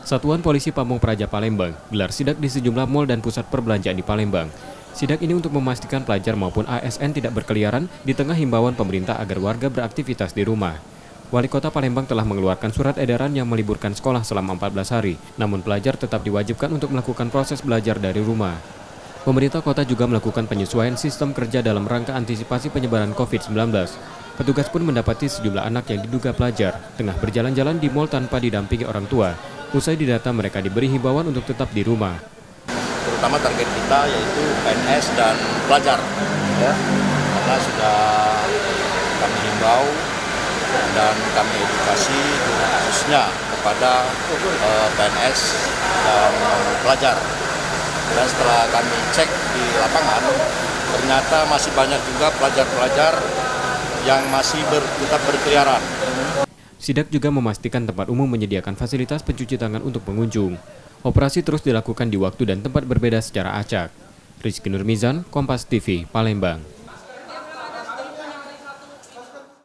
Satuan Polisi Pamung Praja Palembang gelar sidak di sejumlah mal dan pusat perbelanjaan di Palembang. Sidak ini untuk memastikan pelajar maupun ASN tidak berkeliaran di tengah himbauan pemerintah agar warga beraktivitas di rumah. Wali Kota Palembang telah mengeluarkan surat edaran yang meliburkan sekolah selama 14 hari, namun pelajar tetap diwajibkan untuk melakukan proses belajar dari rumah. Pemerintah kota juga melakukan penyesuaian sistem kerja dalam rangka antisipasi penyebaran COVID-19. Petugas pun mendapati sejumlah anak yang diduga pelajar tengah berjalan-jalan di mal tanpa didampingi orang tua. Usai didata, mereka diberi himbauan untuk tetap di rumah. Terutama target kita yaitu PNS dan pelajar, ya, karena sudah kami himbau dan kami edukasi khususnya kepada PNS dan pelajar. Dan setelah kami cek di lapangan, ternyata masih banyak juga pelajar-pelajar yang masih tetap berkeliaran. Sidak juga memastikan tempat umum menyediakan fasilitas pencuci tangan untuk pengunjung. Operasi terus dilakukan di waktu dan tempat berbeda secara acak. Rizky Nurmizan, Kompas TV, Palembang.